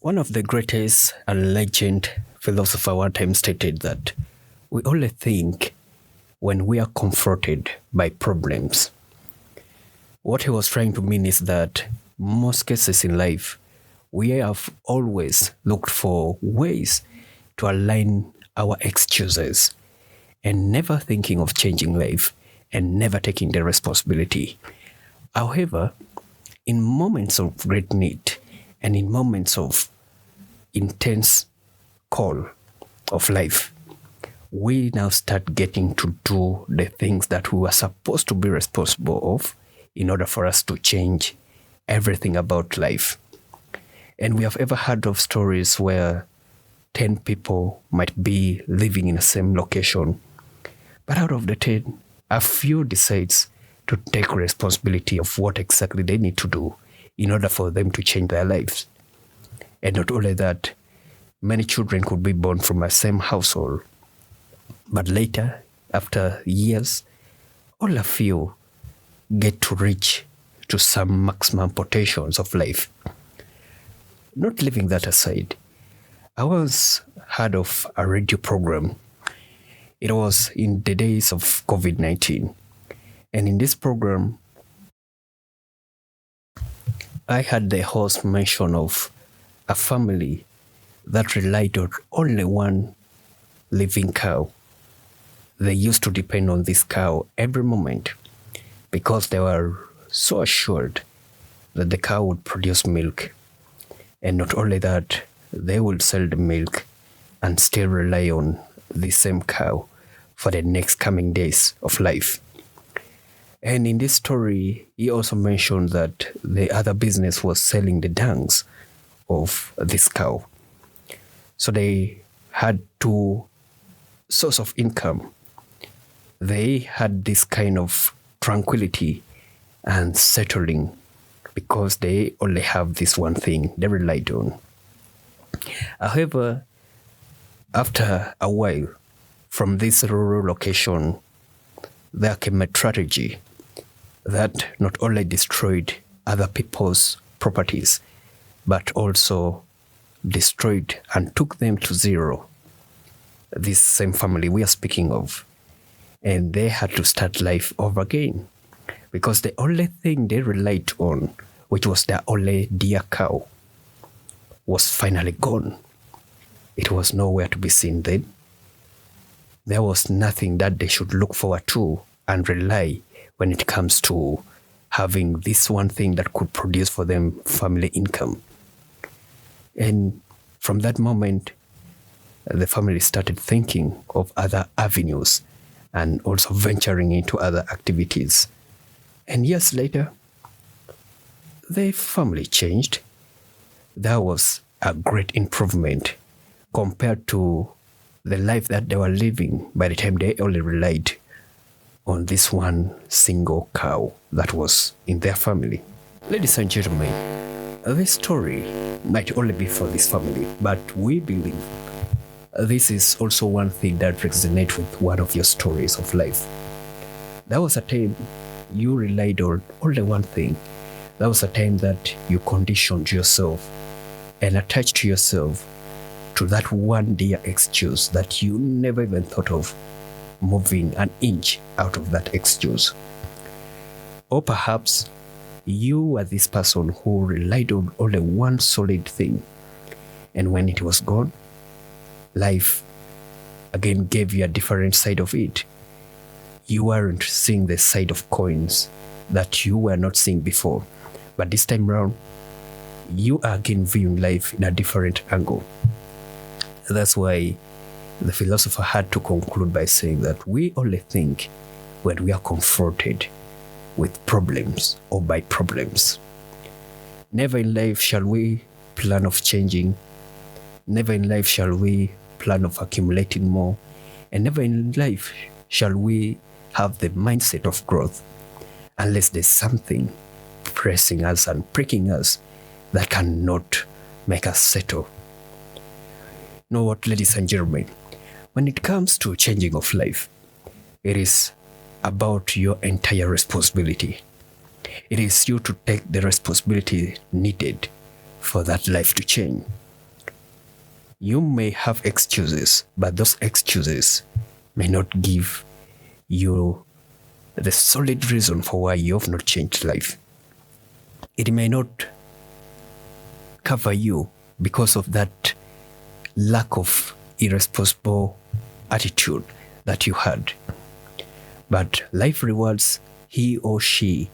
One of the greatest and legend philosopher one time stated that we only think when we are confronted by problems. What he was trying to mean is that most cases in life, we have always looked for ways to align our excuses and never thinking of changing life and never taking the responsibility. However, in moments of great need and in moments of intense call of life, we now start getting to do the things that we were supposed to be responsible of in order for us to change everything about life. And we have ever heard of stories where 10 people might be living in the same location, but out of the 10, a few decides to take responsibility of what exactly they need to do in order for them to change their lives. And not only that, many children could be born from the same household. But later, after years, all a few get to reach to some maximum potentials of life. Not leaving that aside, I once heard of a radio program. It was in the days of COVID-19. And in this program, I had the host mention of a family that relied on only one living cow. They used to depend on this cow every moment because they were so assured that the cow would produce milk. And not only that, they would sell the milk and still rely on the same cow for the next coming days of life. And in this story, he also mentioned that the other business was selling the dungs of this cow. So they had two sources of income. They had this kind of tranquility and settling because they only have this one thing they relied on. However, after a while, from this rural location, there came a tragedy that not only destroyed other people's properties, but also destroyed and took them to zero. This same family we are speaking of, and they had to start life over again because the only thing they relied on, which was their only dear cow, was finally gone. It was nowhere to be seen then. There was nothing that they should look forward to and rely when it comes to having this one thing that could produce for them family income. And from that moment, the family started thinking of other avenues and also venturing into other activities. And years later, the family changed. There was a great improvement compared to the life that they were living by the time they only relied on this one single cow that was in their family. Ladies and gentlemen, this story might only be for this family, but we believe this is also one thing that resonates with one of your stories of life. There was a time you relied on only one thing. There was a time that you conditioned yourself and attached yourself to that one dear excuse that you never even thought of moving an inch out of that excuse. Or perhaps you were this person who relied on only one solid thing, and when it was gone, life again gave you a different side of it. You weren't seeing the side of coins that you were not seeing before, but this time around, you are again viewing life in a different angle. That's why the philosopher had to conclude by saying that we only think when we are confronted with problems or by problems. Never in life shall we plan of changing. Never in life shall we plan of accumulating more. And never in life shall we have the mindset of growth unless there's something pressing us and pricking us that cannot make us settle. You know what, ladies and gentlemen? When it comes to changing of life, it is about your entire responsibility. It is you to take the responsibility needed for that life to change. You may have excuses, but those excuses may not give you the solid reason for why you have not changed life. It may not cover you because of that lack of irresponsible attitude that you had. But life rewards he or she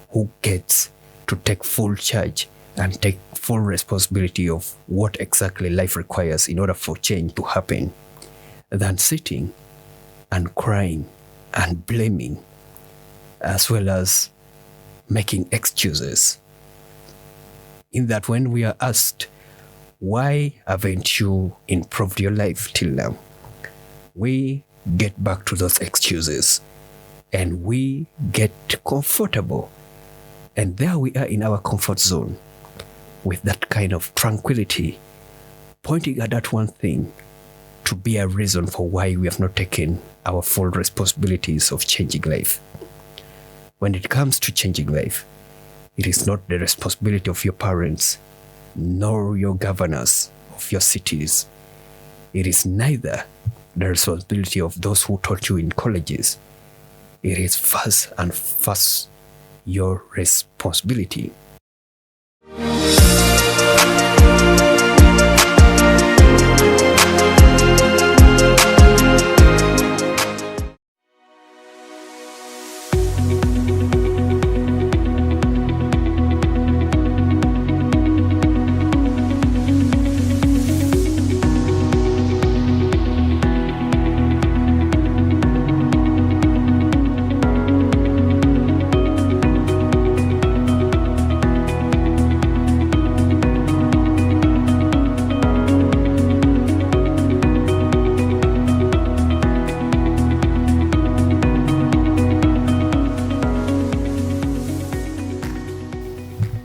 who gets to take full charge and take full responsibility of what exactly life requires in order for change to happen, than sitting and crying and blaming, as well as making excuses. In that, when we are asked, why haven't you improved your life till now? We get back to those excuses and we get comfortable. And there we are in our comfort zone with that kind of tranquility, pointing at that one thing to be a reason for why we have not taken our full responsibilities of changing life. When it comes to changing life, it is not the responsibility of your parents, nor your governors of your cities. It is neither the responsibility of those who taught you in colleges. It is first and first your responsibility.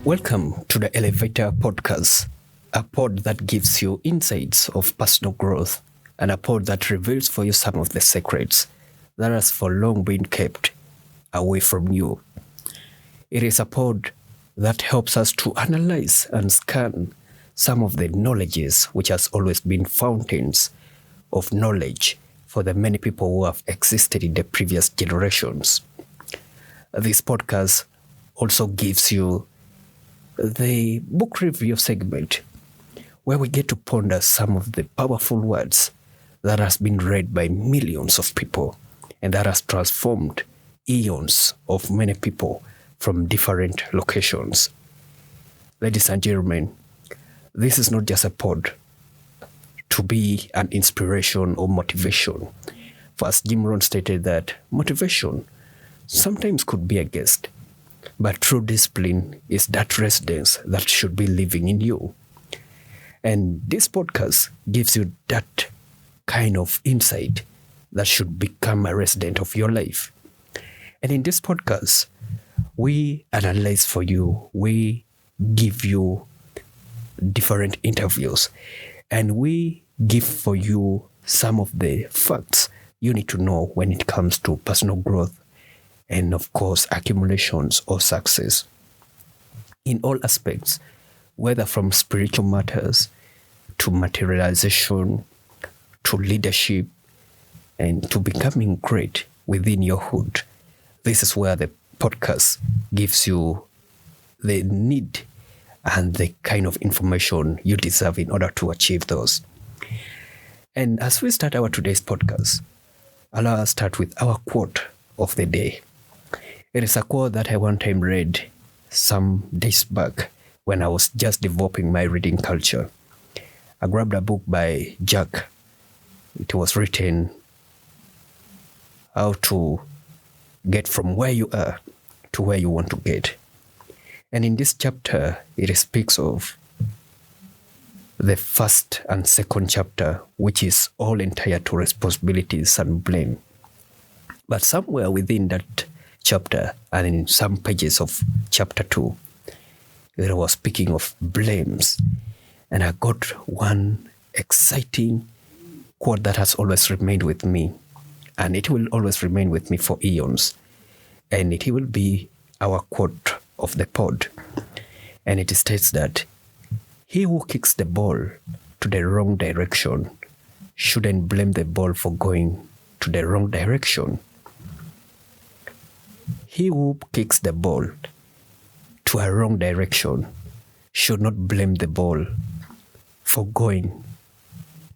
Welcome to the Elevator Podcast, a pod that gives you insights of personal growth and a pod that reveals for you some of the secrets that has for long been kept away from you. It is a pod that helps us to analyze and scan some of the knowledges which has always been fountains of knowledge for the many people who have existed in the previous generations. This podcast also gives you the book review segment, where we get to ponder some of the powerful words that has been read by millions of people and that has transformed eons of many people from different locations. Ladies and gentlemen, this is not just a pod to be an inspiration or motivation. For as Jim Rohn stated that motivation sometimes could be a guest, but true discipline is that residence that should be living in you. And this podcast gives you that kind of insight that should become a resident of your life. And in this podcast, we analyze for you, we give you different interviews, and we give for you some of the facts you need to know when it comes to personal growth and, of course, accumulations or success in all aspects, whether from spiritual matters to materialization, to leadership, and to becoming great within your hood. This is where the podcast gives you the need and the kind of information you deserve in order to achieve those. And as we start our today's podcast, allow us start with our quote of the day. It is a quote that I one time read some days back when I was just developing my reading culture. I grabbed a book by Jack. It was written how to get from where you are to where you want to get. And in this chapter, it speaks of the first and second chapter, which is all entire to responsibilities and blame. But somewhere within that chapter and in some pages of chapter 2, it was speaking of blames. And I got one exciting quote that has always remained with me. And it will always remain with me for eons. And it will be our quote of the pod. And it states that he who kicks the ball to the wrong direction shouldn't blame the ball for going to the wrong direction. He who kicks the ball to a wrong direction should not blame the ball for going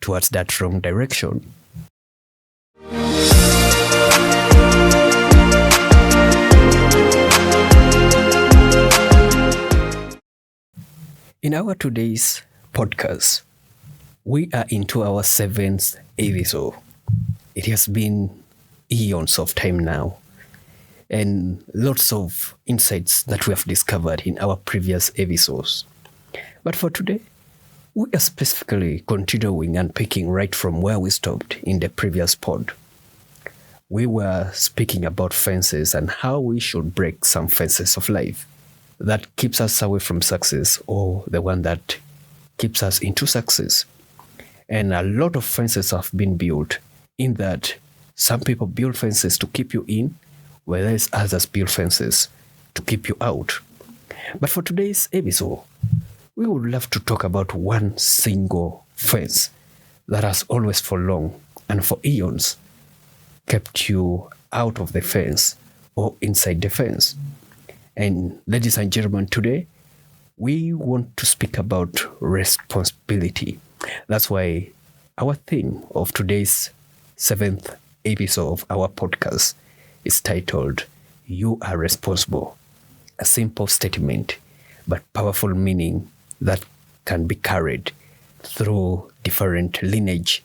towards that wrong direction. In our today's podcast, we are into our 7th episode. It has been eons of time now, and lots of insights that we have discovered in our previous episodes. But for today, we are specifically continuing and picking right from where we stopped in the previous pod. We were speaking about fences and how we should break some fences of life that keeps us away from success, or the one that keeps us into success. And a lot of fences have been built, in that some people build fences to keep you in, whereas others build fences to keep you out. But for today's episode, we would love to talk about one single fence that has always for long and for eons kept you out of the fence or inside the fence. And ladies and gentlemen, today we want to speak about responsibility. That's why our theme of today's 7th episode of our podcast is titled, You Are Responsible. A simple statement, but powerful meaning that can be carried through different lineage,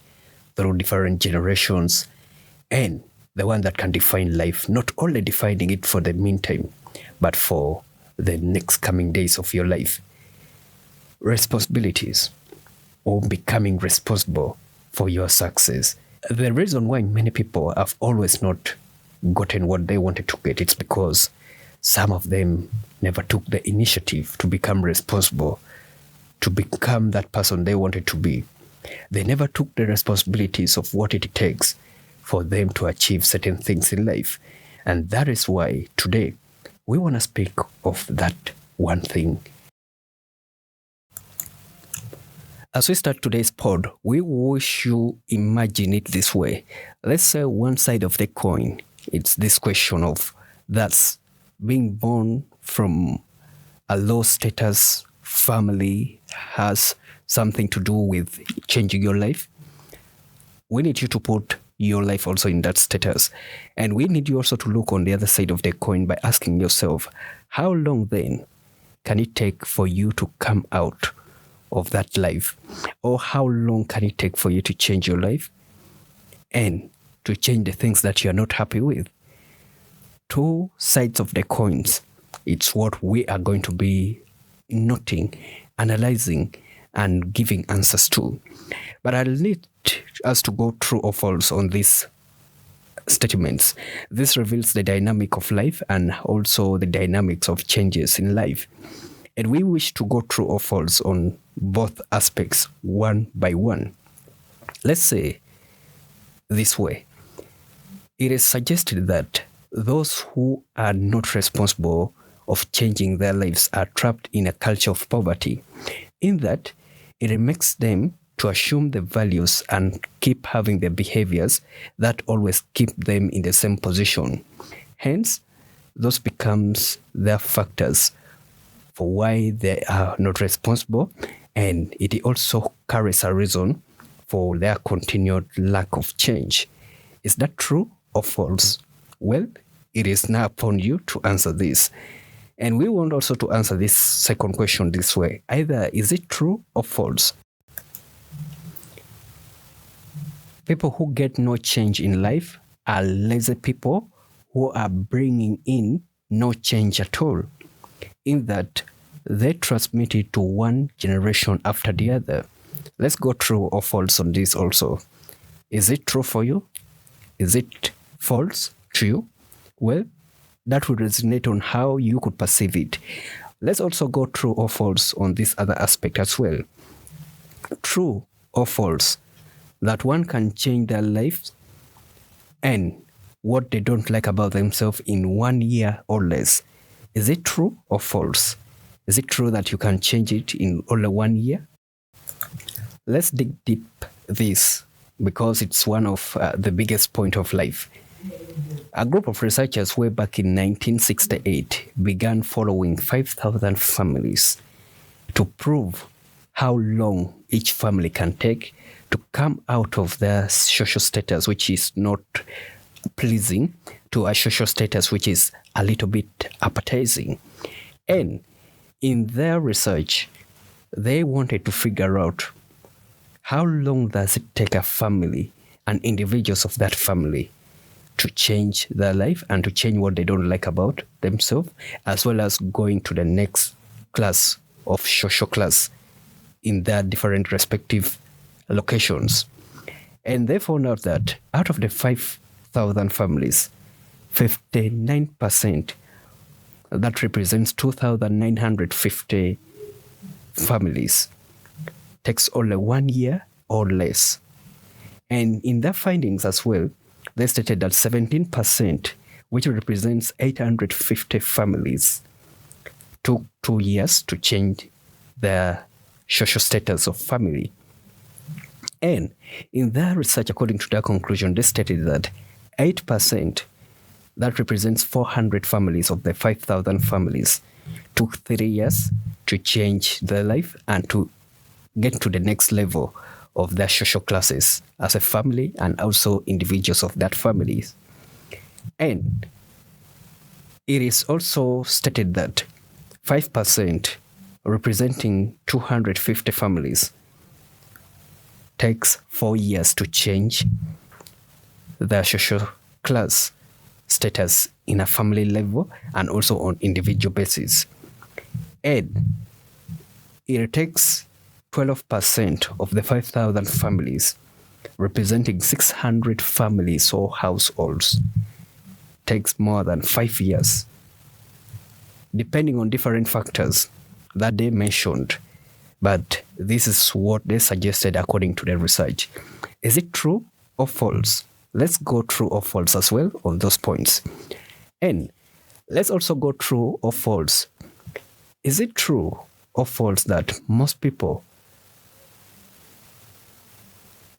through different generations, and the one that can define life, not only defining it for the meantime, but for the next coming days of your life. Responsibilities, or becoming responsible for your success. The reason why many people have always not gotten what they wanted to get, it's because some of them never took the initiative to become responsible, to become that person they wanted to be. They never took the responsibilities of what it takes for them to achieve certain things in life. And that is why today we want to speak of that one thing. As we start today's pod, we wish you imagine it this way. Let's say one side of the coin, it's this question of that's being born from a low status family has something to do with changing your life. We need you to put your life also in that status. And we need you also to look on the other side of the coin by asking yourself, how long then can it take for you to come out of that life? Or how long can it take for you to change your life and to change the things that you're not happy with? Two sides of the coins. It's what we are going to be noting, analyzing, and giving answers to. But I'll need us to go true or false on these statements. This reveals the dynamic of life and also the dynamics of changes in life. And we wish to go true or false on both aspects one by one. Let's say this way. It is suggested that those who are not responsible of changing their lives are trapped in a culture of poverty, in that it makes them to assume the values and keep having the behaviors that always keep them in the same position. Hence, those becomes their factors for why they are not responsible, and it also carries a reason for their continued lack of change. Is that true or false? Well, it is now upon you to answer this. And we want also to answer this second question this way. Either is it true or false? People who get no change in life are lazy people who are bringing in no change at all, in that they transmit it to one generation after the other. Let's go true or false on this also. Is it true for you? Is it false to you? Well, that would resonate on how you could perceive it. Let's also go true or false on this other aspect as well. True or false that one can change their lives and what they don't like about themselves in 1 year or less. Is it true or false? Is it true that you can change it in only 1 year? Let's dig deep this because it's one of the biggest point of life. A group of researchers way back in 1968 began following 5,000 families to prove how long each family can take to come out of their social status, which is not pleasing, to a social status which is a little bit appetizing. And in their research, they wanted to figure out how long does it take a family and individuals of that family to change their life and to change what they don't like about themselves, as well as going to the next class of social class in their different respective locations. And they found out that out of the 5,000 families, 59%, that represents 2,950 families, takes only 1 year or less. And in their findings as well, they stated that 17%, which represents 850 families, took 2 years to change their social status of family. And in their research, according to their conclusion, they stated that 8%, that represents 400 families of the 5,000 families, took 3 years to change their life and to get to the next level of their social classes as a family and also individuals of that families. And it is also stated that 5%, representing 250 families, takes 4 years to change their social class status in a family level and also on individual basis. And it takes 12% of the 5,000 families, representing 600 families or households, takes more than 5 years, depending on different factors that they mentioned. But this is what they suggested according to the research. Is it true or false? Let's go true or false as well on those points. And let's also go true or false. Is it true or false that most people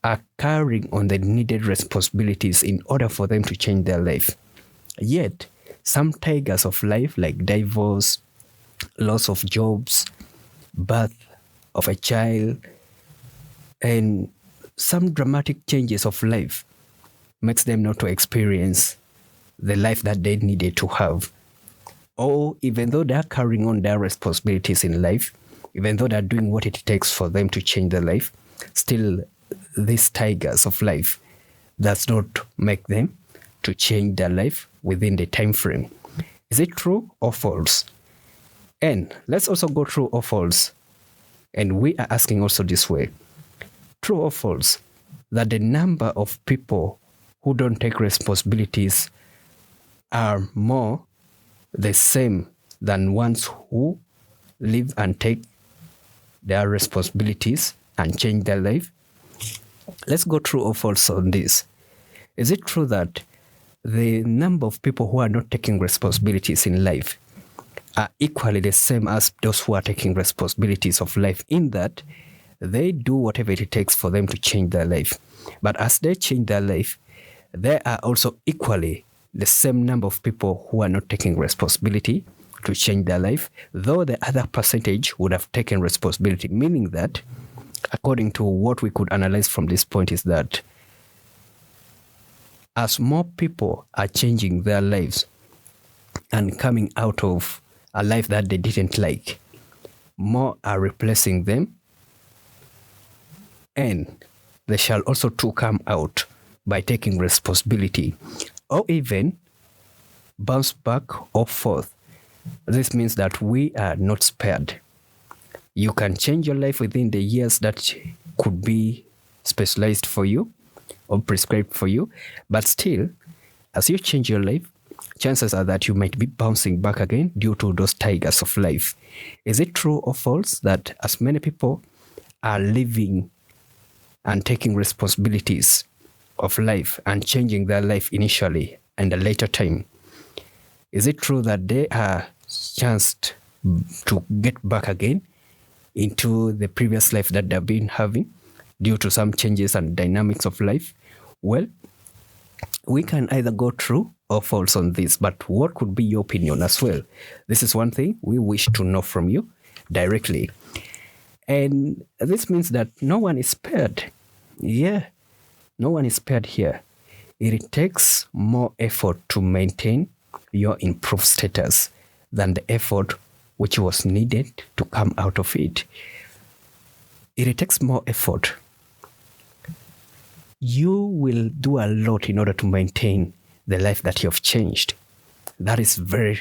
are carrying on the needed responsibilities in order for them to change their life? Yet, some tigers of life like divorce, loss of jobs, birth of a child, and some dramatic changes of life makes them not to experience the life that they needed to have. Or even though they're carrying on their responsibilities in life, even though they're doing what it takes for them to change their life, still these tigers of life does not make them to change their life within the time frame. Is it true or false? And let's also go true or false. And we are asking also this way, true or false, that the number of people who don't take responsibilities are more the same than ones who live and take their responsibilities and change their life? Let's go true or false on this. Is it true that the number of people who are not taking responsibilities in life are equally the same as those who are taking responsibilities of life, in that they do whatever it takes for them to change their life? But as they change their life, there are also equally the same number of people who are not taking responsibility to change their life, though the other percentage would have taken responsibility, meaning that, according to what we could analyze from this point, is that as more people are changing their lives and coming out of a life that they didn't like, more are replacing them, and they shall also too come out by taking responsibility or even bounce back or forth. This means that we are not spared. You can change your life within the years that could be specialized for you or prescribed for you, but still, as you change your life, chances are that you might be bouncing back again due to those tigers of life. Is it true or false that as many people are living and taking responsibilities of life and changing their life initially and a later time, is it true that they are chanced to get back again into the previous life that they've been having? due to some changes and dynamics of life, well, we can either go true or false on this. But what could be your opinion as well? This is one thing we wish to know from you directly. And this means that no one is spared. Yeah, no one is spared here. It takes more effort to maintain your improved status than the effort which was needed to come out of it. It takes more effort. You will do a lot in order to maintain the life that you have changed. That is very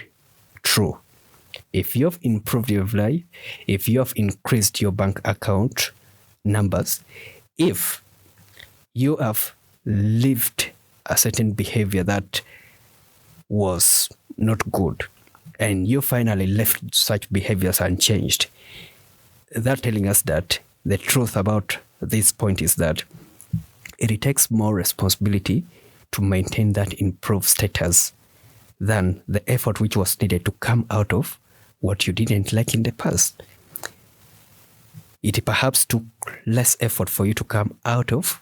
true. If you have improved your life, if you have increased your bank account numbers, if you have lived a certain behavior that was not good, and you finally left such behaviors unchanged, that telling us that the truth about this point is that it takes more responsibility to maintain that improved status than the effort which was needed to come out of what you didn't like in the past. It perhaps took less effort for you to come out of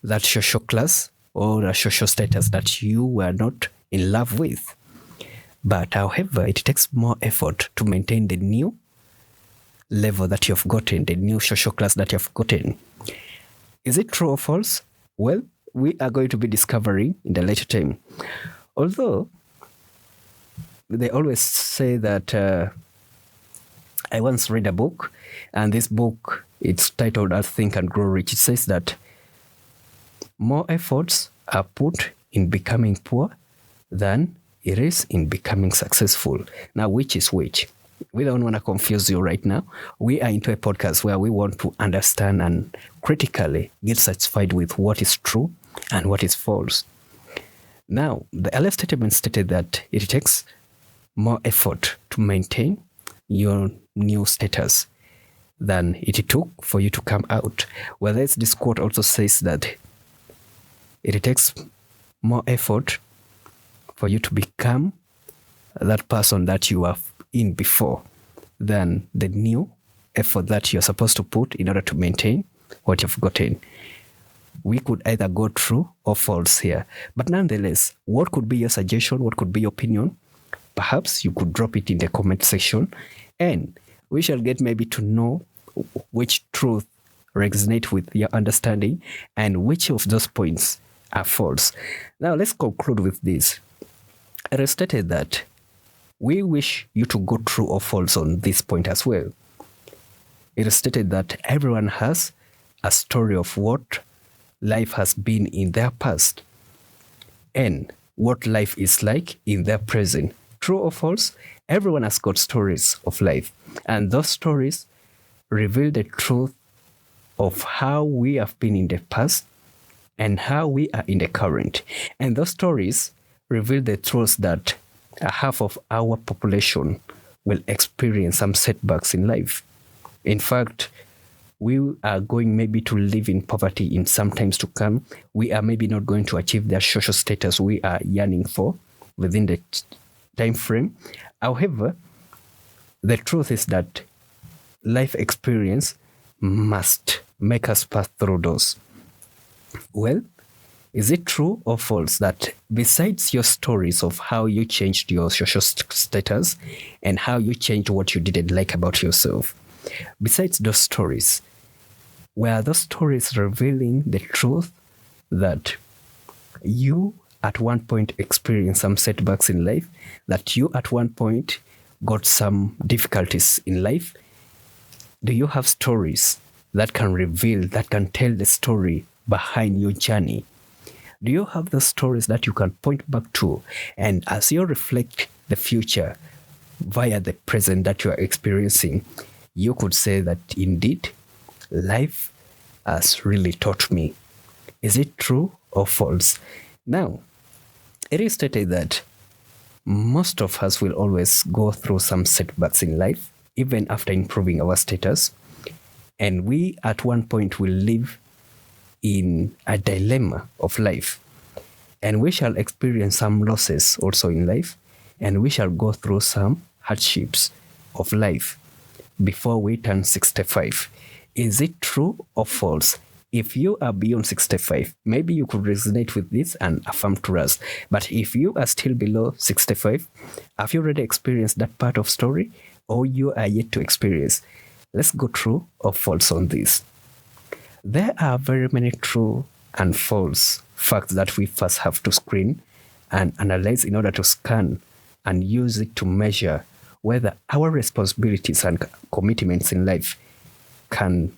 that social class or a social status that you were not in love with. But however, it takes more effort to maintain the new level that you've gotten, the new social class that you've gotten. Is it true or false? Well, we are going to be discovering in the later time. Although, they always say that I once read a book, and this book, it's titled I Think and Grow Rich. It says that more efforts are put in becoming poor than it is in becoming successful. Now, which is which? We don't want to confuse you right now. We are into a podcast where we want to understand and critically get satisfied with what is true and what is false. Now, the earlier statement stated that it takes more effort to maintain your new status than it took for you to come out. Whereas this quote also says that it takes more effort for you to become that person that you were in before than the new effort that you're supposed to put in order to maintain what you've gotten. We could either go true or false here. But nonetheless, what could be your suggestion? What could be your opinion? Perhaps you could drop it in the comment section, and we shall get maybe to know which truth resonate with your understanding and which of those points are false. Now, let's conclude with this. It is stated that we wish you to go true or false on this point as well. It is stated that everyone has a story of what life has been in their past and what life is like in their present. True or false? Everyone has got stories of life, and those stories reveal the truth of how we have been in the past and how we are in the current. And those stories reveal the truth that half of our population will experience some setbacks in life. In fact, we are going maybe to live in poverty in some times to come. We are maybe not going to achieve the social status we are yearning for within the time frame. However, the truth is that life experience must make us pass through those. Well, is it true or false that besides your stories of how you changed your social status and how you changed what you didn't like about yourself, besides those stories, were those stories revealing the truth that you at one point experienced some setbacks in life, that you at one point got some difficulties in life? Do you have stories that can reveal, that can tell the story behind your journey? Do you have the stories that you can point back to, and as you reflect the future via the present that you are experiencing, you could say that indeed life has really taught me? Is it true or false? Now, it is stated that most of us will always go through some setbacks in life, even after improving our status, and we at one point will live in a dilemma of life, and we shall experience some losses also in life, and we shall go through some hardships of life before we turn 65. Is it true or false? If you are beyond 65, maybe you could resonate with this and affirm to us. But if you are still below 65, have you already experienced that part of story, or you are yet to experience? Let's go true or false on this. There are very many true and false facts that we first have to screen and analyze in order to scan and use it to measure whether our responsibilities and commitments in life can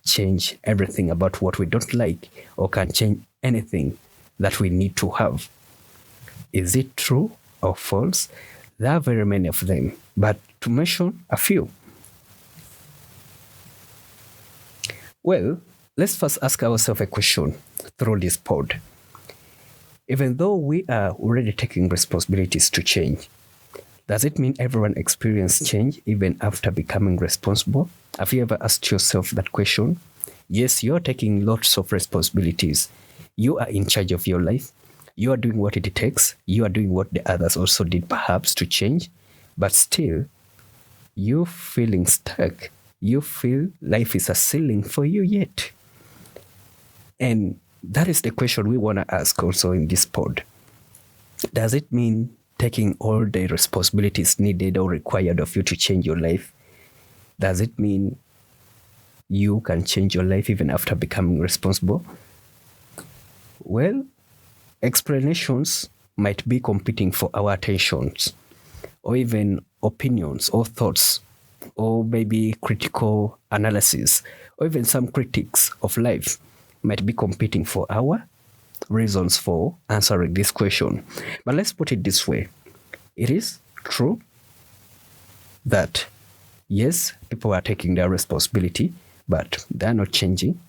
change everything about what we don't like, or can change anything that we need to have. Is it true or false? There are very many of them, but to mention a few. Well, let's first ask ourselves a question through this pod. Even though we are already taking responsibilities to change, does it mean everyone experiences change even after becoming responsible? Have you ever asked yourself that question? Yes, you're taking lots of responsibilities. You are in charge of your life. You are doing what it takes. You are doing what the others also did perhaps to change. But still, you're feeling stuck. You feel life is a ceiling for you yet. And that is the question we want to ask also in this pod. Does it mean taking all the responsibilities needed or required of you to change your life? Does it mean you can change your life even after becoming responsible? Well, explanations might be competing for our attentions, or even opinions or thoughts, or maybe critical analysis, or even some critics of life might be competing for our reasons for answering this question. But let's put it this way. It is true that, yes, people are taking their responsibility, but they're not changing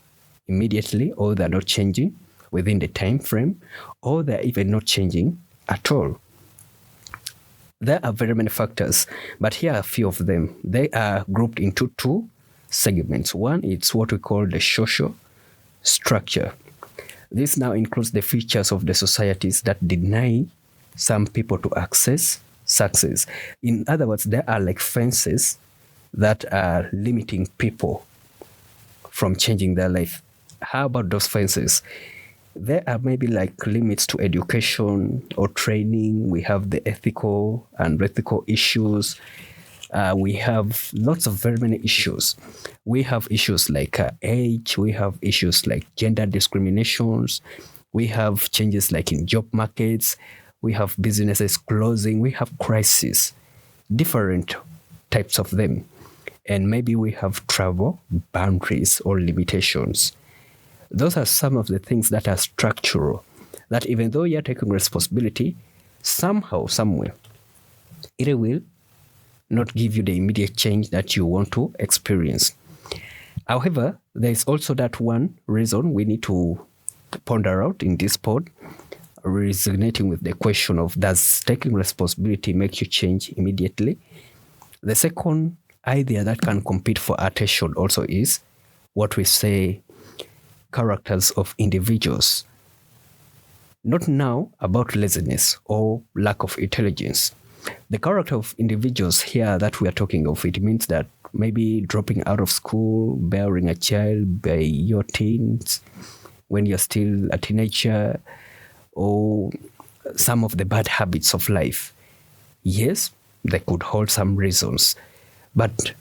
immediately, or they're not changing within the time frame, or they're even not changing at all. There are very many factors, but here are a few of them. They are grouped into two segments. One is what we call the social structure. This now includes the features of the societies that deny some people to access success. In other words, there are like fences that are limiting people from changing their life. How about those fences? There are maybe like limits to education or training. We have the ethical and ethical issues. We have lots of very many issues. We have issues like age. We have issues like gender discriminations. We have changes like in job markets. We have businesses closing. We have crises, different types of them. And maybe we have travel boundaries or limitations. Those are some of the things that are structural, that even though you're taking responsibility, somehow, somewhere, it will not give you the immediate change that you want to experience. However, there is also that one reason we need to ponder out in this pod, resonating with the question of, does taking responsibility make you change immediately? The second idea that can compete for attention also is what we say characters of individuals. Not now about laziness or lack of intelligence. The character of individuals here that we are talking of, it means that maybe dropping out of school, bearing a child by your teens, when you're still a teenager, or some of the bad habits of life. Yes, they could hold some reasons, but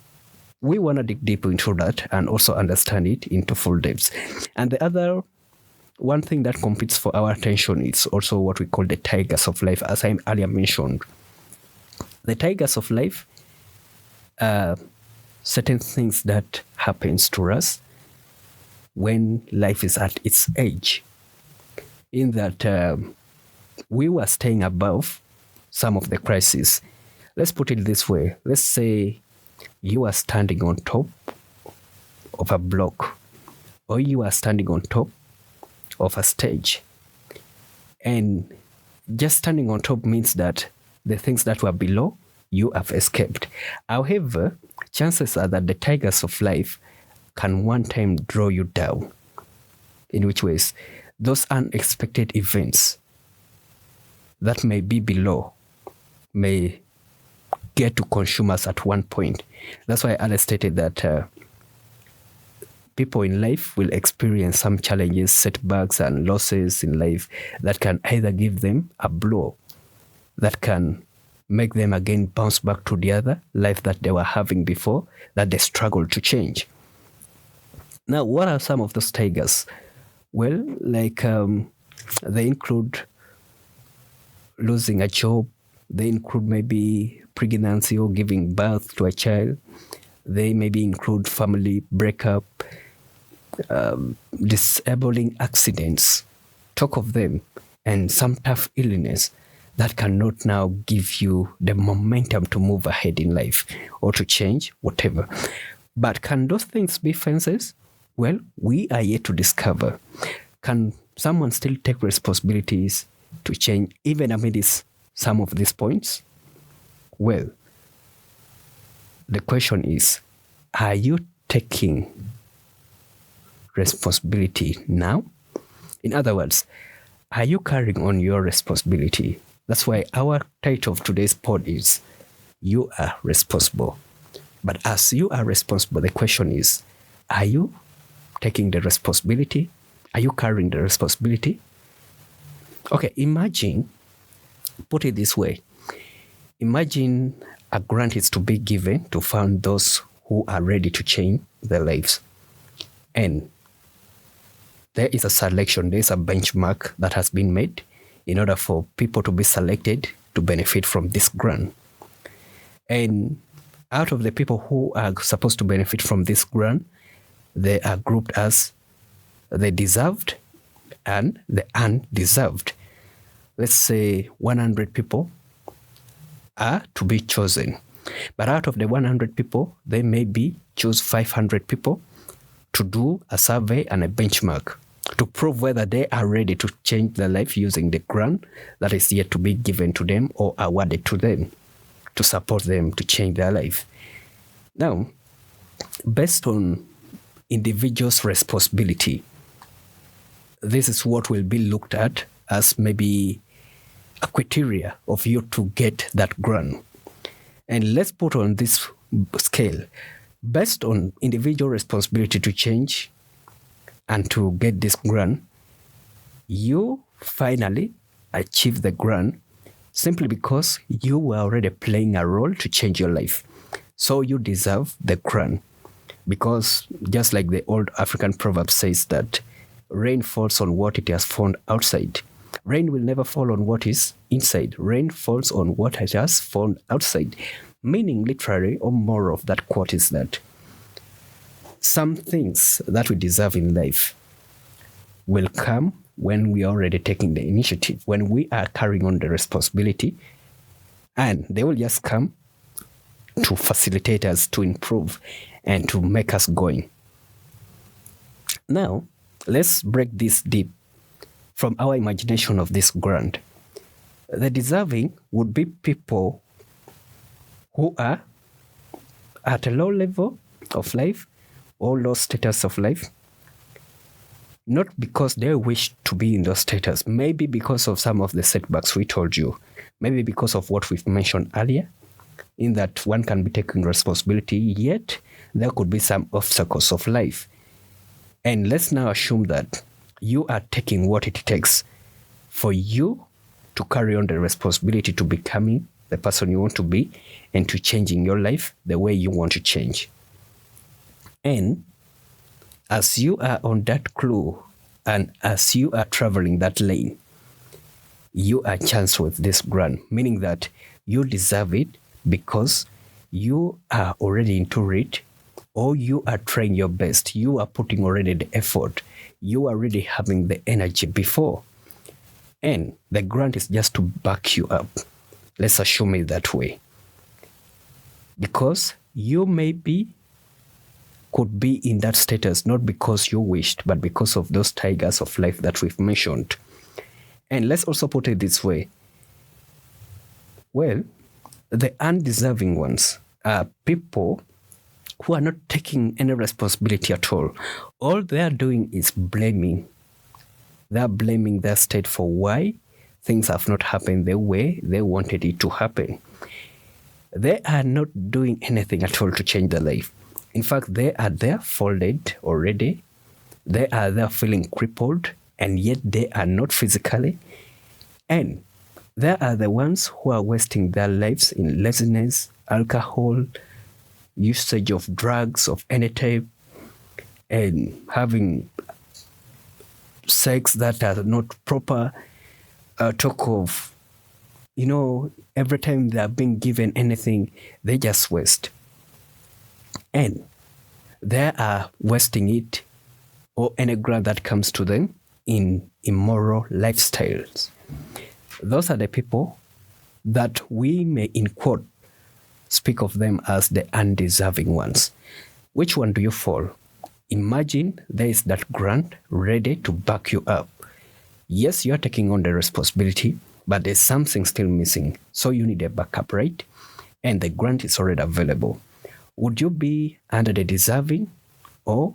we want to dig deep into that and also understand it into full depths. And the other one thing that competes for our attention is also what we call the tigers of life, as I earlier mentioned. The tigers of life are certain things that happens to us when life is at its age, in that we were staying above some of the crises. Let's put it this way. Let's say you are standing on top of a block, or you are standing on top of a stage. And just standing on top means that the things that were below, you have escaped. However, chances are that the tigers of life can one time draw you down. In which ways? Those unexpected events that may be below may get to consume us at one point. That's why I stated that people in life will experience some challenges, setbacks, and losses in life that can either give them a blow that can make them again bounce back to the other life that they were having before, that they struggled to change. Now, what are some of those triggers? Well, they include losing a job. They include maybe pregnancy or giving birth to a child. They maybe include family breakup, disabling accidents, talk of them, and some tough illness that cannot now give you the momentum to move ahead in life or to change, whatever. But can those things be fences? Well, we are yet to discover. Can someone still take responsibilities to change even amidst some of these points? Well, the question is, are you taking responsibility now? In other words, are you carrying on your responsibility? That's why our title of today's pod is, You Are Responsible. But as you are responsible, the question is, are you taking the responsibility? Are you carrying the responsibility? Okay, put it this way. Imagine a grant is to be given to fund those who are ready to change their lives. And there is a selection, there is a benchmark that has been made in order for people to be selected to benefit from this grant. And out of the people who are supposed to benefit from this grant, they are grouped as the deserved and the undeserved. Let's say 100 people are to be chosen. But out of the 100 people, they maybe choose 500 people to do a survey and a benchmark to prove whether they are ready to change their life using the grant that is yet to be given to them or awarded to them to support them to change their life. Now, based on individuals' responsibility, this is what will be looked at as maybe a criteria of you to get that grant. And let's put on this scale, based on individual responsibility to change and to get this grant, you finally achieve the grant simply because you were already playing a role to change your life. So you deserve the grant. Because just like the old African proverb says that rain falls on what it has found outside. Rain will never fall on what is inside. Rain falls on what it has found outside. Meaning literally, or more of that quote is that some things that we deserve in life will come when we are already taking the initiative, when we are carrying on the responsibility, and they will just come to facilitate us to improve and to make us going. Now, let's break this deep from our imagination of this grant. The deserving would be people who are at a low level of life or low status of life, not because they wish to be in those status, maybe because of some of the setbacks we told you, maybe because of what we've mentioned earlier, in that one can be taking responsibility, yet there could be some obstacles of life. And let's now assume that you are taking what it takes for you to carry on the responsibility to becoming the person you want to be and to changing your life the way you want to change. And as you are on that clue and as you are traveling that lane, you are chanced with this grant, meaning that you deserve it because you are already into it, or you are trying your best. You are putting already the effort. You are already having the energy before. And the grant is just to back you up. Let's assume it that way. Because you maybe could be in that status, not because you wished, but because of those tigers of life that we've mentioned. And let's also put it this way. Well, the undeserving ones are people who are not taking any responsibility at all. All they are doing is blaming. They are blaming their state for why things have not happened the way they wanted it to happen. They are not doing anything at all to change their life. In fact, they are there folded already. They are there feeling crippled, and yet they are not physically. And they are the ones who are wasting their lives in laziness, alcohol, usage of drugs of any type, and having sex that are not proper. Talk of, every time they are being given anything, they just waste. And they are wasting it or any grant that comes to them in immoral lifestyles. Those are the people that we may, in quote, speak of them as the undeserving ones. Which one do you fall? Imagine there is that grant ready to back you up. Yes, you are taking on the responsibility, but there's something still missing. So you need a backup, right? And the grant is already available. Would you be under the deserving, or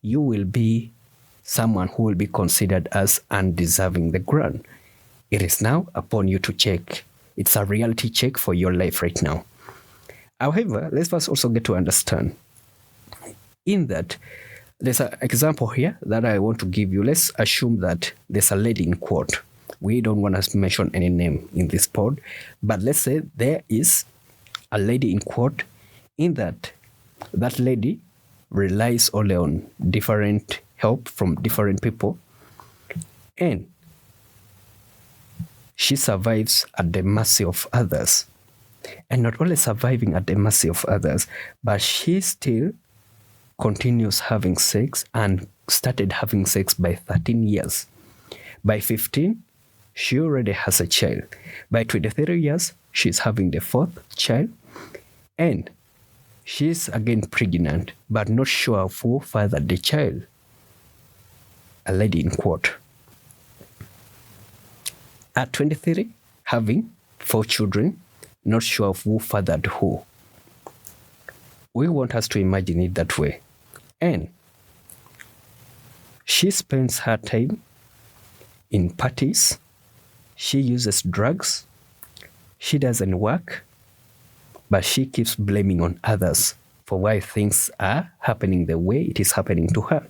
you will be someone who will be considered as undeserving the grant? It is now upon you to check. It's a reality check for your life right now. However, let's first also get to understand in that there's an example here that I want to give you. Let's assume that there's a lady in quote. We don't want to mention any name in this pod, but let's say there is a lady in quote, in that lady relies only on different help from different people, and she survives at the mercy of others. And not only surviving at the mercy of others, but she still continues having sex and started having sex by 13 years. By 15, she already has a child. By 23 years, she's having the fourth child. And she's again pregnant, but not sure of who fathered the child. A lady in quote. At 23, having 4 children, not sure of who fathered who. We want us to imagine it that way. And she spends her time in parties. She uses drugs. She doesn't work, but she keeps blaming on others for why things are happening the way it is happening to her.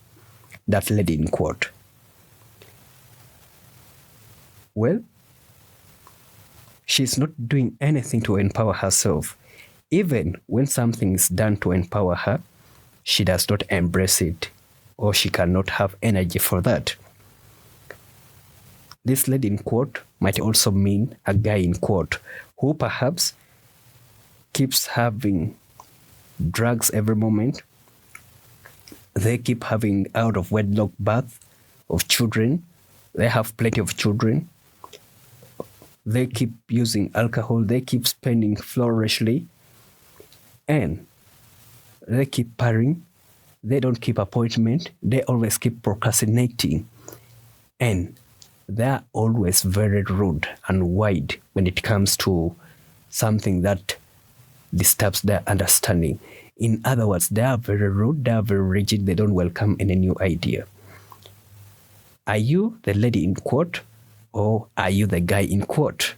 That lady in quote. Well, she's not doing anything to empower herself. Even when something is done to empower her, she does not embrace it, or she cannot have energy for that. This lady in quote might also mean a guy in quote who perhaps keeps having drugs every moment. They keep having out of wedlock birth of children. They have plenty of children. They keep using alcohol. They keep spending flourishlessly. And they keep partying. They don't keep appointment. They always keep procrastinating. And they're always very rude and wide when it comes to something that disturbs their understanding. In other words, they are very rude, they are very rigid, they don't welcome any new idea. Are you the lady in quote, or are you the guy in quote?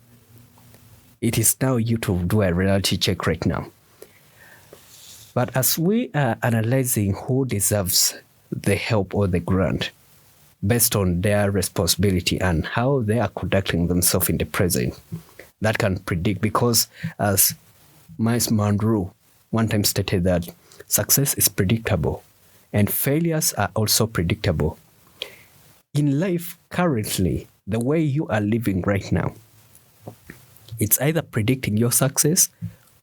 It is now you to do a reality check right now. But as we are analyzing who deserves the help or the grant, based on their responsibility and how they are conducting themselves in the present, that can predict, because as Miles Monroe one time stated that success is predictable and failures are also predictable. In life currently, the way you are living right now, it's either predicting your success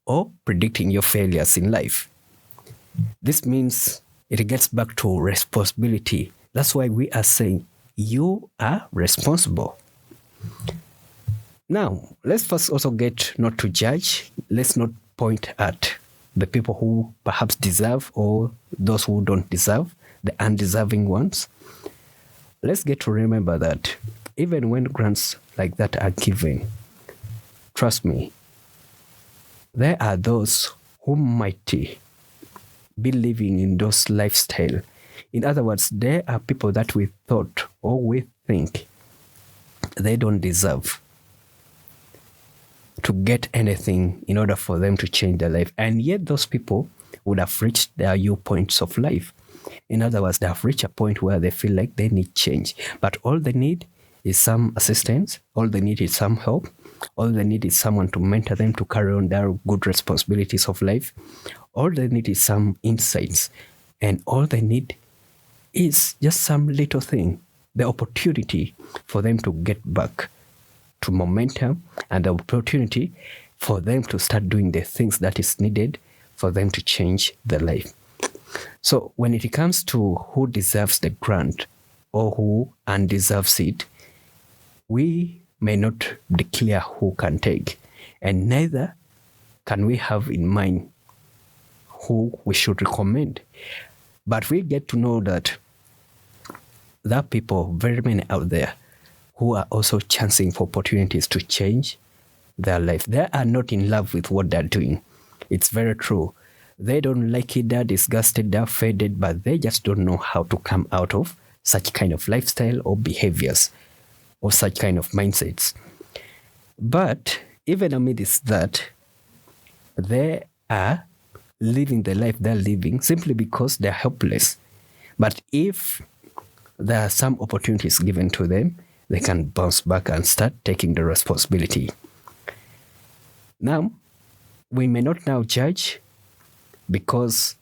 or predicting your failures in life. This means it gets back to responsibility. That's why we are saying you are responsible. Now, let's first also get not to judge. Let's not point at the people who perhaps deserve or those who don't deserve, the undeserving ones. Let's get to remember that even when grants like that are given, trust me, there are those who might be living in those lifestyle. In other words, there are people that we thought or we think they don't deserve to get anything in order for them to change their life. And yet those people, would have reached their viewpoints of life. In other words, they have reached a point where they feel like they need change. But all they need is some assistance. All they need is some help. All they need is someone to mentor them to carry on their good responsibilities of life. All they need is some insights. And all they need is just some little thing, the opportunity for them to get back to momentum and the opportunity for them to start doing the things that is needed for them to change their life. So when it comes to who deserves the grant or who undeserves it, we may not declare who can take, and neither can we have in mind who we should recommend. But we get to know that there are people, very many out there, who are also chancing for opportunities to change their life. They are not in love with what they're doing. It's very true. They don't like it, they're disgusted, they're faded, but they just don't know how to come out of such kind of lifestyle or behaviors or such kind of mindsets. But even amidst that, they are living the life they're living simply because they're helpless. But if there are some opportunities given to them, they can bounce back and start taking the responsibility. Now, we may not now judge because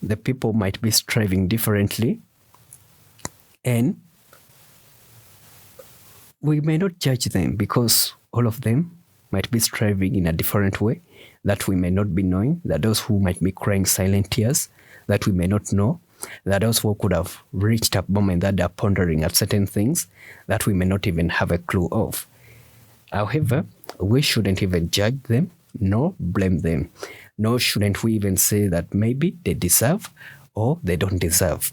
the people might be striving differently, and we may not judge them because all of them might be striving in a different way that we may not be knowing. That those who might be crying silent tears that we may not know. That those who could have reached a moment that they're pondering at certain things that we may not even have a clue of. However, we shouldn't even judge them nor blame them. Nor shouldn't we even say that maybe they deserve or they don't deserve.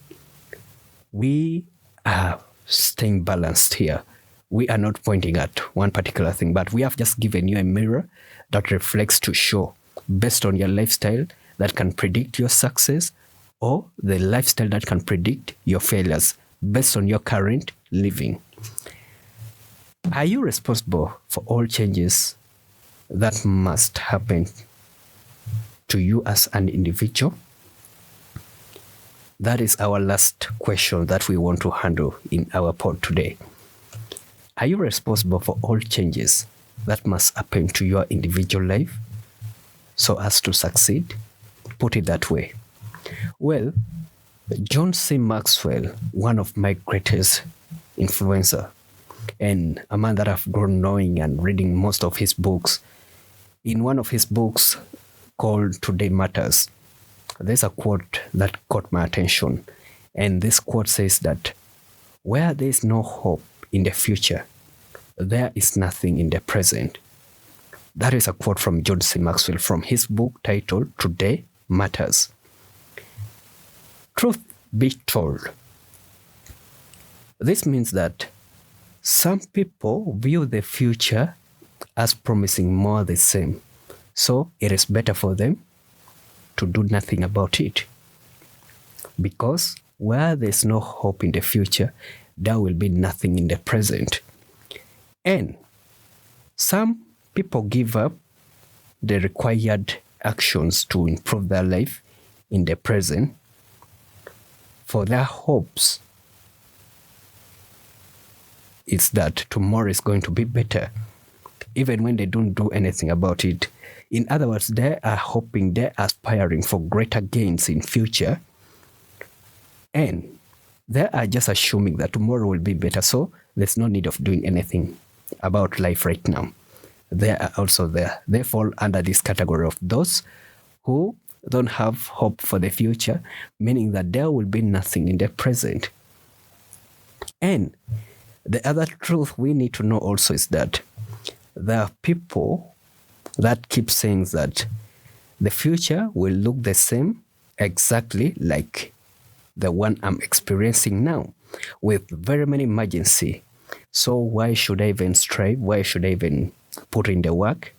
We are staying balanced here. We are not pointing at one particular thing, but we have just given you a mirror that reflects to show, based on your lifestyle, that can predict your success, or the lifestyle that can predict your failures based on your current living. Are you responsible for all changes that must happen to you as an individual? That is our last question that we want to handle in our pod today. Are you responsible for all changes that must happen to your individual life so as to succeed? Put it that way. Well, John C. Maxwell, one of my greatest influencer, and a man that I've grown knowing and reading most of his books, in one of his books called Today Matters, there's a quote that caught my attention. And this quote says that where there is no hope in the future, there is nothing in the present. That is a quote from John C. Maxwell from his book titled Today Matters. Truth be told, this means that some people view the future as promising more the same. So it is better for them to do nothing about it. Because where there's no hope in the future, there will be nothing in the present. And some people give up the required actions to improve their life in the present for their hopes is that tomorrow is going to be better, even when they don't do anything about it. In other words, they are hoping, they're aspiring for greater gains in future, and they are just assuming that tomorrow will be better, so there's no need of doing anything about life right now. They are also there. They fall under this category of those who don't have hope for the future, meaning that there will be nothing in the present. And the other truth we need to know also is that there are people that keep saying that the future will look the same exactly like the one I'm experiencing now, with very many emergency. So why should I even strive? Why should I even put in the work?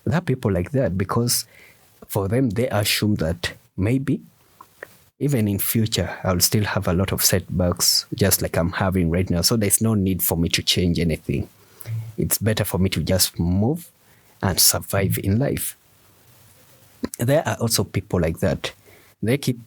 There are people like that because for them, they assume that maybe even in future, I'll still have a lot of setbacks just like I'm having right now. So there's no need for me to change anything. It's better for me to just move and survive in life. There are also people like that. They keep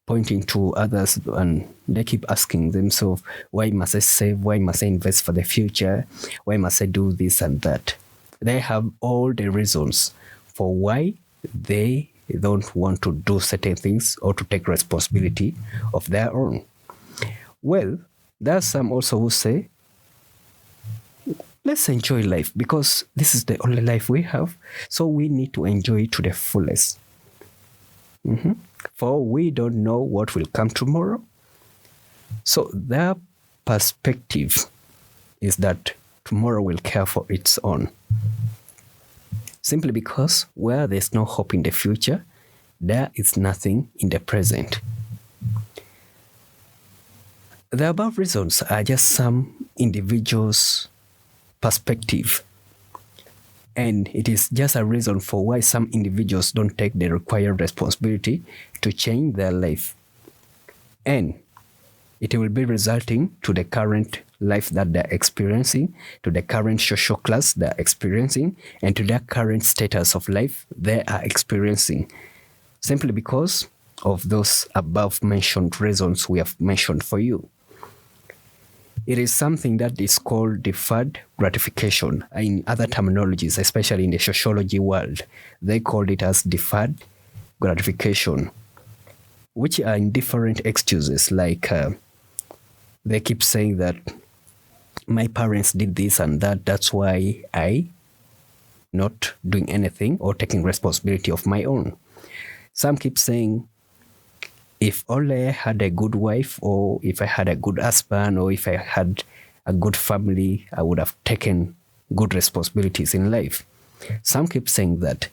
pointing to others and they keep asking themselves, why must I save? Why must I invest for the future? Why must I do this and that? They have all the reasons for why they don't want to do certain things or to take responsibility of their own. Well, there are some also who say, let's enjoy life because this is the only life we have, so we need to enjoy it to the fullest. For we don't know what will come tomorrow. So their perspective is that tomorrow will care for its own. Simply because where there's no hope in the future, there is nothing in the present. The above reasons are just some individuals' perspective. And it is just a reason for why some individuals don't take the required responsibility to change their life. And it will be resulting to the current life that they're experiencing, to the current social class they're experiencing, and to their current status of life they are experiencing, simply because of those above mentioned reasons we have mentioned for you. It is something that is called deferred gratification. In other terminologies, especially in the sociology world, they call it as deferred gratification, which are in different excuses. Like they keep saying that my parents did this and that, that's why I not doing anything or taking responsibility of my own. Some keep saying, if only I had a good wife, or if I had a good husband, or if I had a good family, I would have taken good responsibilities in life. Some keep saying that.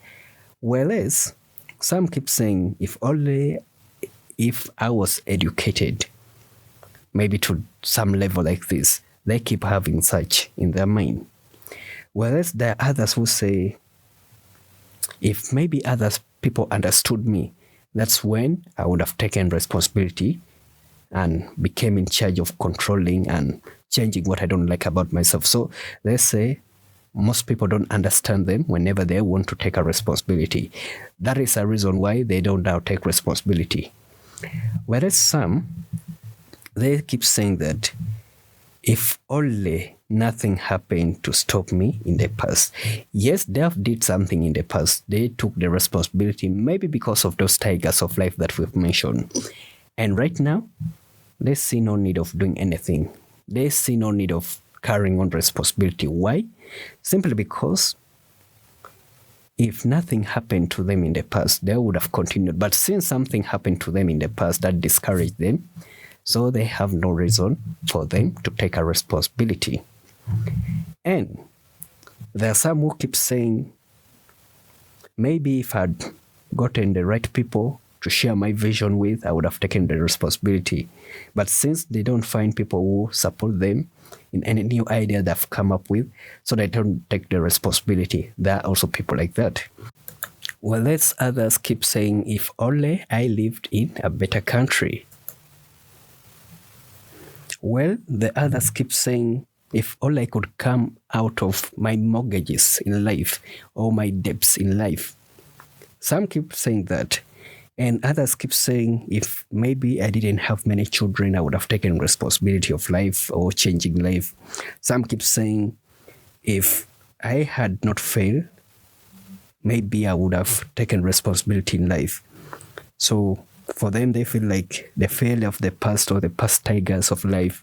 Whereas some keep saying, if only if I was educated, maybe to some level like this, they keep having such in their mind. Whereas there are others who say, if maybe others people understood me, that's when I would have taken responsibility and became in charge of controlling and changing what I don't like about myself. So they say most people don't understand them whenever they want to take a responsibility. That is a reason why they don't now take responsibility. Whereas some, they keep saying that if only nothing happened to stop me in the past. Yes, they have did something in the past. They took the responsibility, maybe because of those tigers of life that we've mentioned. And right now, they see no need of doing anything. They see no need of carrying on responsibility. Why? Simply because if nothing happened to them in the past, they would have continued. But since something happened to them in the past that discouraged them, so they have no reason for them to take a responsibility. And there are some who keep saying, maybe if I'd gotten the right people to share my vision with, I would have taken the responsibility. But since they don't find people who support them in any new idea they've come up with, so they don't take the responsibility. There are also people like that. Well, let's others keep saying, if only I lived in a better country. Well, the others keep saying, if only I could come out of my mortgages in life or my debts in life. Some keep saying that. And others keep saying, if maybe I didn't have many children, I would have taken responsibility of life or changing life. Some keep saying, if I had not failed, maybe I would have taken responsibility in life. So for them, they feel like the failure of the past or the past tigers of life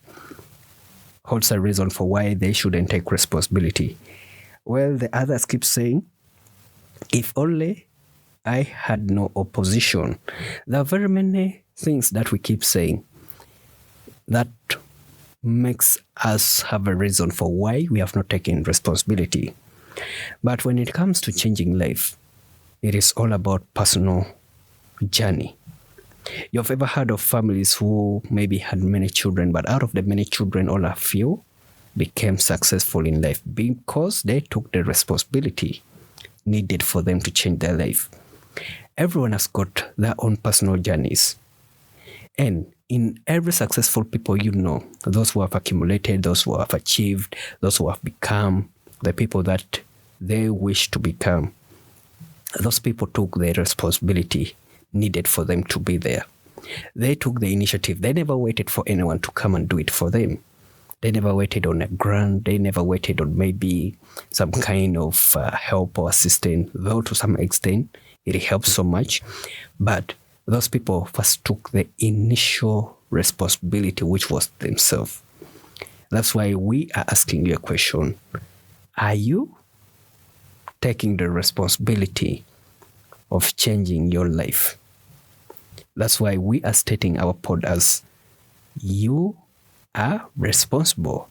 holds a reason for why they shouldn't take responsibility. Well, the others keep saying, if only I had no opposition. There are very many things that we keep saying that makes us have a reason for why we have not taken responsibility. But when it comes to changing life, it is all about personal journey. You've ever heard of families who maybe had many children, but out of the many children, only a few became successful in life because they took the responsibility needed for them to change their life. Everyone has got their own personal journeys. And in every successful people you know, those who have accumulated, those who have achieved, those who have become the people that they wish to become, those people took the responsibility needed for them to be there. They took the initiative. They never waited for anyone to come and do it for them. They never waited on a grant. They never waited on maybe some kind of help or assistance, though to some extent it helps so much. But those people first took the initial responsibility, which was themselves. That's why we are asking you a question. Are you taking the responsibility of changing your life? That's why we are stating our pod as you are responsible.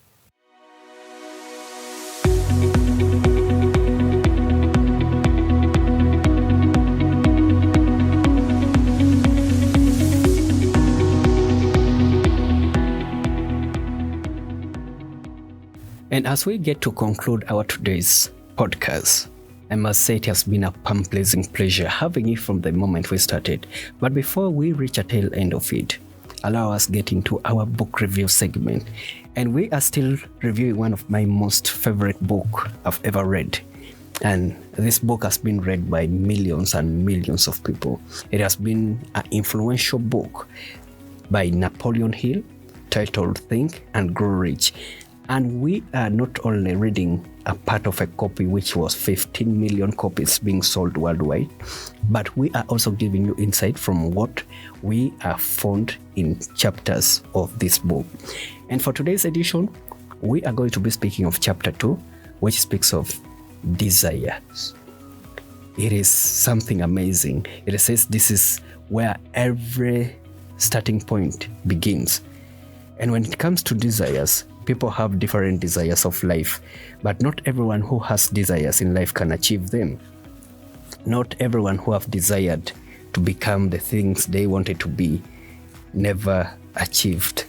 And as we get to conclude our today's podcast, I must say it has been a pleasing pleasure having you from the moment we started. But before we reach a tail end of it, allow us get into our book review segment. And we are still reviewing one of my most favorite book I've ever read. And this book has been read by millions and millions of people. It has been an influential book by Napoleon Hill titled Think and Grow Rich. And we are not only reading a part of a copy, which was 15 million copies being sold worldwide, but we are also giving you insight from what we have found in chapters of this book. And for today's edition, we are going to be speaking of chapter 2, which speaks of desires. It is something amazing. It says this is where every starting point begins. And when it comes to desires, people have different desires of life, but not everyone who has desires in life can achieve them. Not everyone who have desired to become the things they wanted to be never achieved.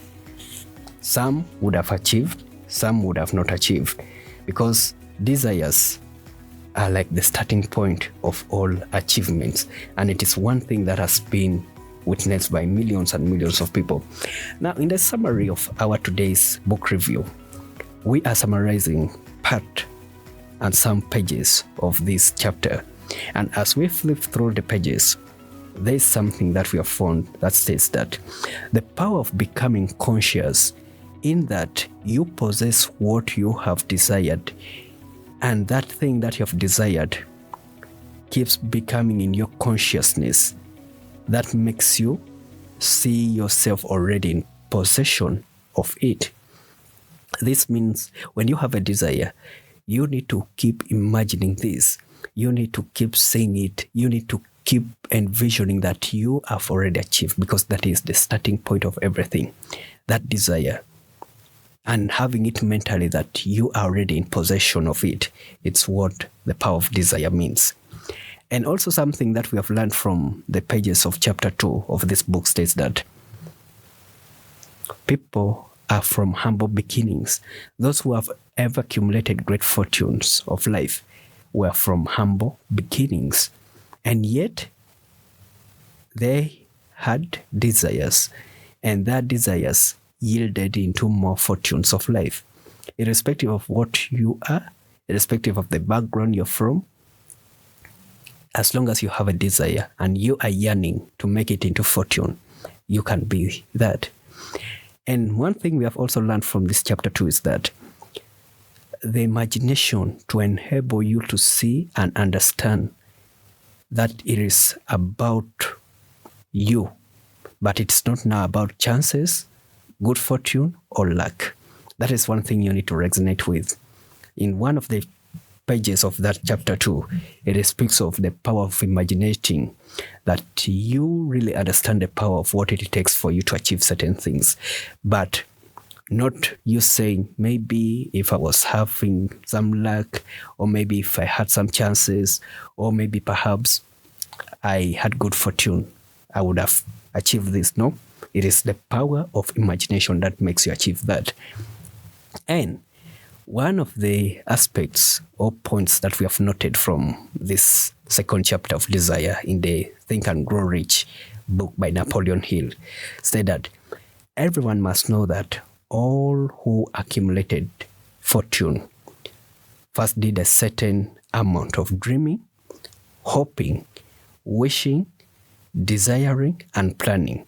Some would have achieved, some would have not achieved, because desires are like the starting point of all achievements, and it is one thing that has been witnessed by millions and millions of people. Now, in the summary of our today's book review, we are summarizing part and some pages of this chapter. And as we flip through the pages, there is something that we have found that states that the power of becoming conscious in that you possess what you have desired, and that thing that you have desired keeps becoming in your consciousness. That makes you see yourself already in possession of it. This means when you have a desire, you need to keep imagining this. You need to keep saying it. You need to keep envisioning that you have already achieved, because that is the starting point of everything. That desire. And having it mentally that you are already in possession of it. It's what the power of desire means. And also something that we have learned from the pages of chapter 2 of this book states that people are from humble beginnings. Those who have ever accumulated great fortunes of life were from humble beginnings. And yet, they had desires, and their desires yielded into more fortunes of life. Irrespective of what you are, irrespective of the background you're from, as long as you have a desire and you are yearning to make it into fortune, you can be that. And one thing we have also learned from this chapter 2 is that the imagination to enable you to see and understand that it is about you, but it's not now about chances, good fortune, or luck. That is one thing you need to resonate with. In one of the pages of that chapter 2, it speaks of the power of imagining, that you really understand the power of what it takes for you to achieve certain things, but not you saying, maybe if I was having some luck, or maybe if I had some chances, or maybe perhaps I had good fortune, I would have achieved this. No, it is the power of imagination that makes you achieve that. And one of the aspects or points that we have noted from this second chapter of desire in the Think and Grow Rich book by Napoleon Hill said that everyone must know that all who accumulated fortune first did a certain amount of dreaming, hoping, wishing, desiring, and planning.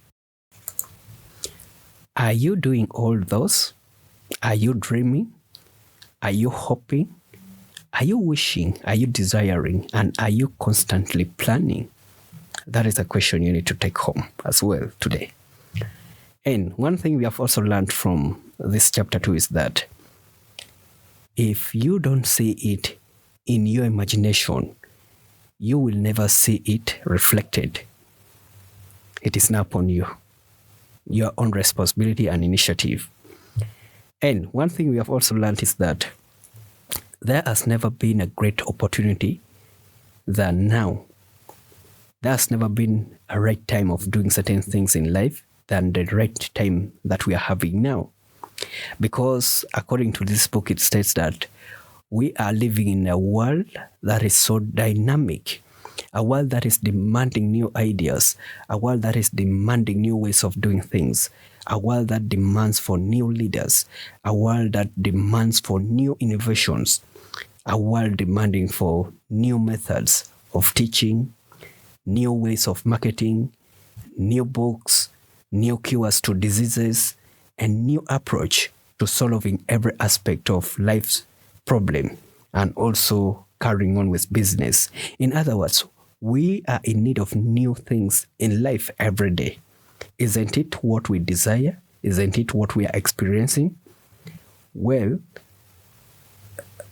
Are you doing all those? Are you dreaming? Are you hoping? Are you wishing? Are you desiring? And are you constantly planning? That is a question you need to take home as well today. And one thing we have also learned from this chapter 2 is that if you don't see it in your imagination, you will never see it reflected. It is now upon you, your own responsibility and initiative. And one thing we have also learned is that there has never been a great opportunity than now. There has never been a right time of doing certain things in life than the right time that we are having now. Because according to this book, it states that we are living in a world that is so dynamic, a world that is demanding new ideas, a world that is demanding new ways of doing things, a world that demands for new leaders, a world that demands for new innovations, a world demanding for new methods of teaching, new ways of marketing, new books, new cures to diseases, and new approach to solving every aspect of life's problem and also carrying on with business. In other words, we are in need of new things in life every day. Isn't it what we desire? Isn't it what we are experiencing? Well,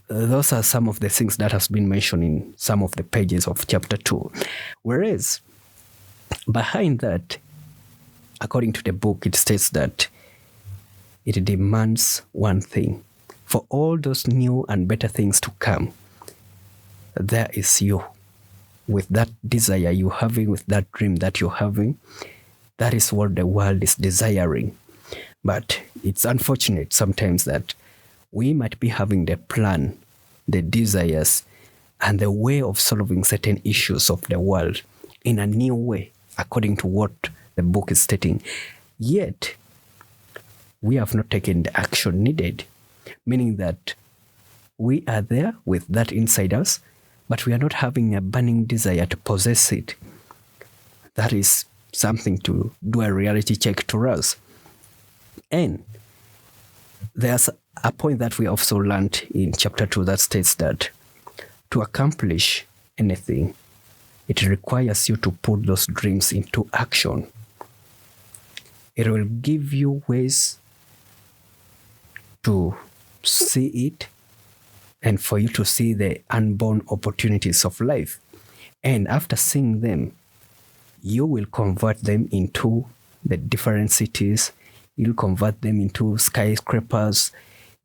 those are some of the things that has been mentioned in some of the pages of chapter 2. Whereas, behind that, according to the book, it states that it demands one thing. For all those new and better things to come, there is you. With that desire you're having, with that dream that you're having, that is what the world is desiring. But it's unfortunate sometimes that we might be having the plan, the desires, and the way of solving certain issues of the world in a new way, according to what the book is stating. Yet, we have not taken the action needed, meaning that we are there with that inside us, but we are not having a burning desire to possess it. That is something to do a reality check to us. And there's a point that we also learned in chapter 2 that states that to accomplish anything, it requires you to put those dreams into action. It will give you ways to see it and for you to see the unborn opportunities of life. And after seeing them, you will convert them into the different cities. You'll convert them into skyscrapers.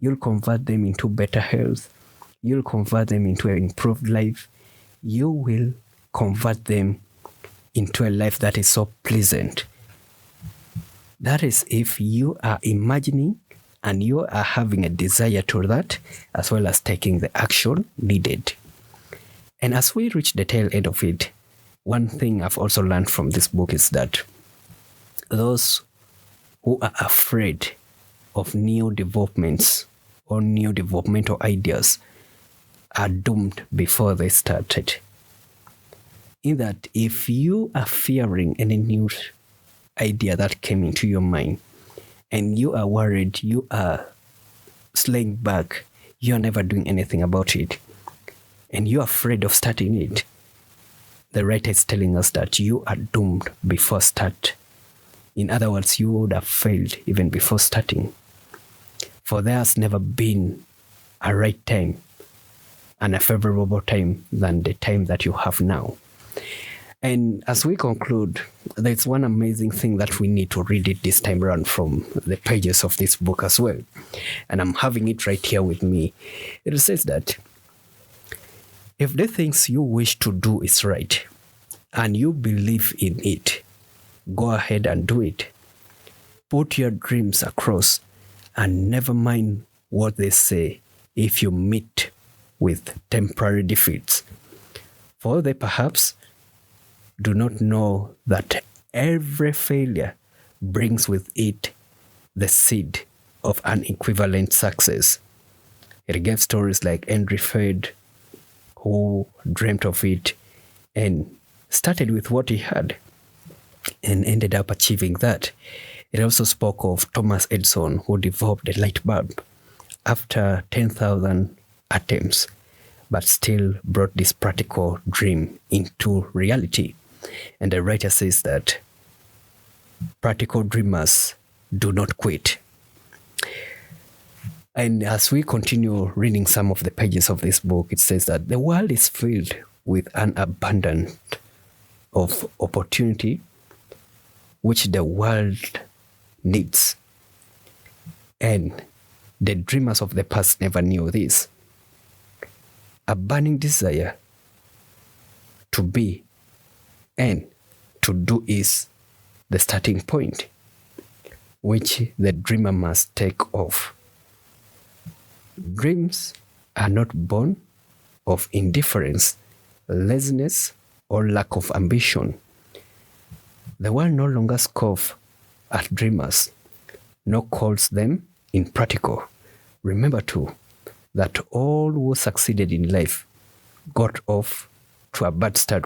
You'll convert them into better health. You'll convert them into an improved life. You will convert them into a life that is so pleasant. That is if you are imagining and you are having a desire to that, as well as taking the action needed. And as we reach the tail end of it, one thing I've also learned from this book is that those who are afraid of new developments or new developmental ideas are doomed before they started. In that, if you are fearing any new idea that came into your mind, and you are worried, you are slaying back, you're never doing anything about it, and you're afraid of starting it, the writer is telling us that you are doomed before start. In other words, you would have failed even before starting. For there has never been a right time and a favorable time than the time that you have now. And as we conclude, there's one amazing thing that we need to read it this time around from the pages of this book as well. And I'm having it right here with me. It says that if the things you wish to do is right and you believe in it, go ahead and do it. Put your dreams across and never mind what they say if you meet with temporary defeats. For they perhaps do not know that every failure brings with it the seed of an equivalent success. It gave stories like Henry Ford, who dreamt of it, and started with what he had and ended up achieving that. It also spoke of Thomas Edison, who developed the light bulb after 10,000 attempts, but still brought this practical dream into reality. And the writer says that practical dreamers do not quit. And as we continue reading some of the pages of this book, it says that the world is filled with an abundance of opportunity which the world needs. And the dreamers of the past never knew this. A burning desire to be and to do is the starting point, which the dreamer must take off. Dreams are not born of indifference, laziness, or lack of ambition. The world no longer scoffs at dreamers, nor calls them impractical. Remember too, that all who succeeded in life got off to a bad start